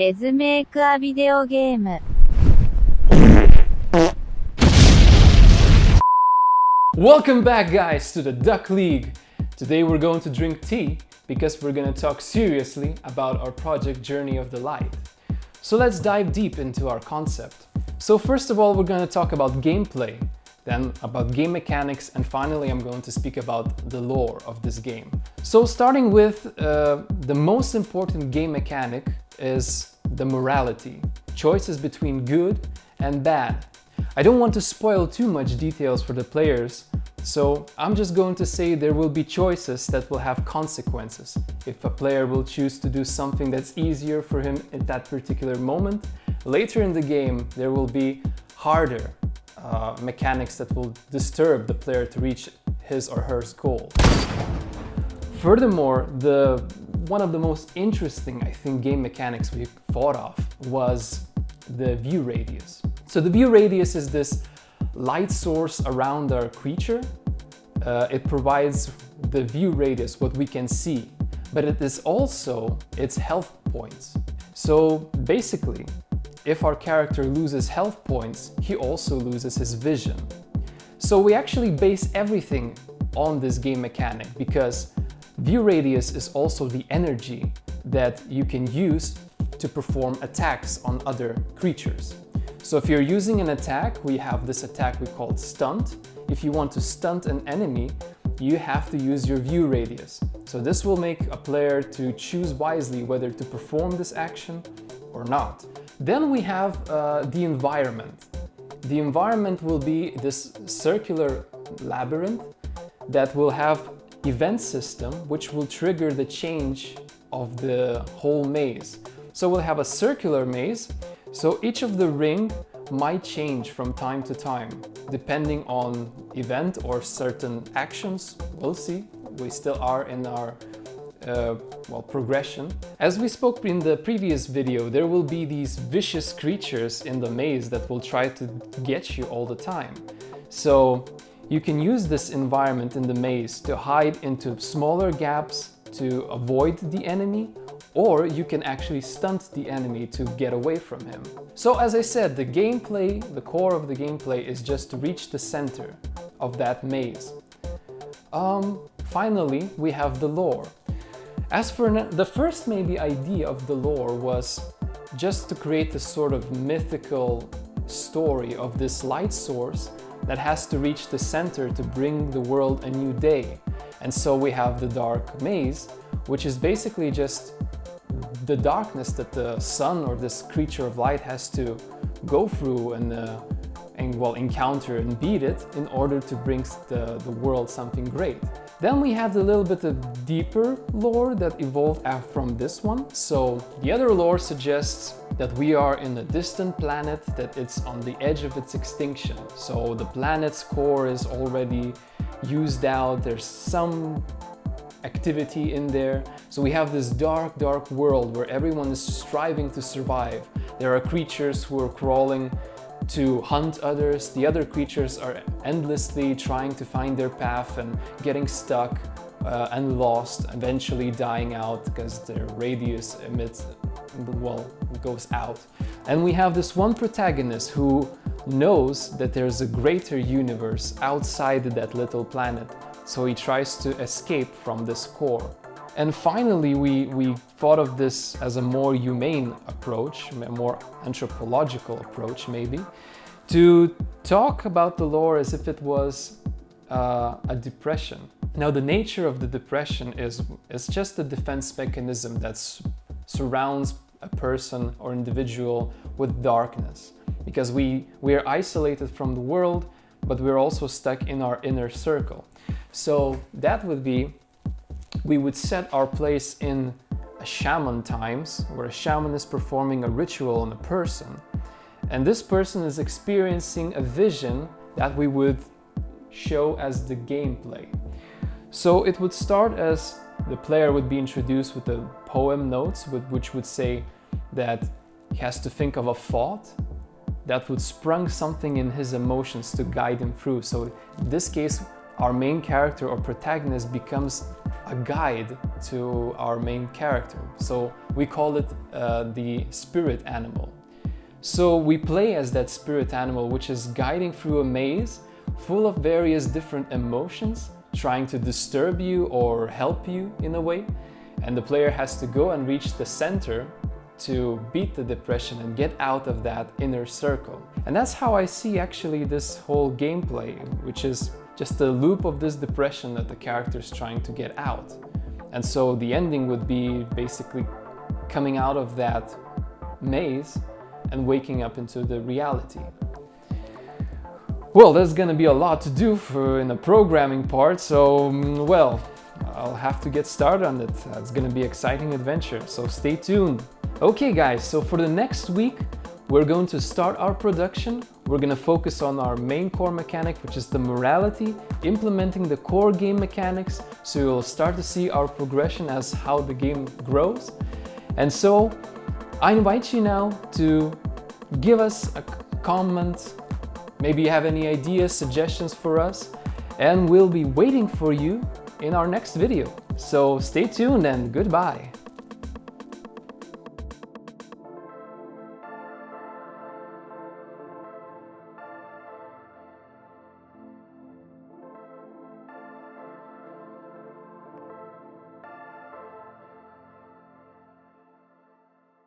Let's make a video game. Welcome back, guys, to the Duck League. Today we're going to drink tea because we're going to talk seriously about our project Journey of the Light. So let's dive deep into our concept. So first of all, we're going to talk about gameplay, then about game mechanics, and finally I'm going to speak about the lore of this game. So starting with the most important game mechanic is the morality, choices between good and bad. I don't want to spoil too much details for the players, so I'm just going to say there will be choices that will have consequences. If a player will choose to do something that's easier for him at that particular moment, later in the game there will be harder mechanics that will disturb the player to reach his or her goal. Furthermore, one of the most interesting, I think, game mechanics we thought of was the view radius. So the view radius is this light source around our creature. It provides the view radius, what we can see, but it is also its health points. So basically, if our character loses health points, he also loses his vision. So we actually base everything on this game mechanic because view radius is also the energy that you can use to perform attacks on other creatures. So if you're using an attack, we have this attack we call stunt. If you want to stunt an enemy, you have to use your view radius. So this will make a player to choose wisely whether to perform this action or not. Then we have the environment. The environment will be this circular labyrinth that will have event system which will trigger the change of the whole maze. So we'll have a circular maze, so each of the ring might change from time to time depending on event or certain actions. We'll see. We still are in our progression. As we spoke in the previous video, there will be these vicious creatures in the maze that will try to get you all the time. So you can use this environment in the maze to hide into smaller gaps to avoid the enemy, or you can actually stunt the enemy to get away from him. So as I said, the gameplay, the core of the gameplay is just to reach the center of that maze. Finally, we have the lore. As for the first maybe idea of the lore was just to create this sort of mythical story of this light source that has to reach the center to bring the world a new day. And so we have the dark maze, which is basically just the darkness that the sun or this creature of light has to go through and encounter and beat it in order to bring the world something great. Then we have the little bit of deeper lore that evolved from this one. So the other lore suggests that we are in a distant planet, that it's on the edge of its extinction. So the planet's core is already used out, there's some activity in there. So we have this dark, dark world where everyone is striving to survive. There are creatures who are crawling to hunt others. The other creatures are endlessly trying to find their path and getting stuck and lost, eventually dying out because their radius goes out. And we have this one protagonist who knows that there's a greater universe outside that little planet. So he tries to escape from this core. And finally, we thought of this as a more humane approach, a more anthropological approach maybe, to talk about the lore as if it was a depression. Now, the nature of the depression is just a defense mechanism that surrounds a person or individual with darkness. Because we are isolated from the world, but we're also stuck in our inner circle. So that would be, we would set our place in a shaman times, where a shaman is performing a ritual on a person. And this person is experiencing a vision that we would show as the gameplay. So it would start as the player would be introduced with the poem notes, which would say that he has to think of a thought that would sprung something in his emotions to guide him through. So in this case, our main character or protagonist becomes a guide to our main character. So we call it the spirit animal. So we play as that spirit animal, which is guiding through a maze full of various different emotions, trying to disturb you or help you in a way. And the player has to go and reach the center to beat the depression and get out of that inner circle. And that's how I see actually this whole gameplay, which is just a loop of this depression that the character is trying to get out. And so the ending would be basically coming out of that maze and waking up into the reality. Well, there's gonna be a lot to do in the programming part, so well, I'll have to get started on it. It's gonna be an exciting adventure, so stay tuned. Okay guys, so for the next week, we're going to start our production. We're gonna focus on our main core mechanic, which is the morality, implementing the core game mechanics, so you'll start to see our progression as how the game grows. And so, I invite you now to give us a comment. Maybe you have any ideas, suggestions for us, and we'll be waiting for you in our next video. So stay tuned and goodbye.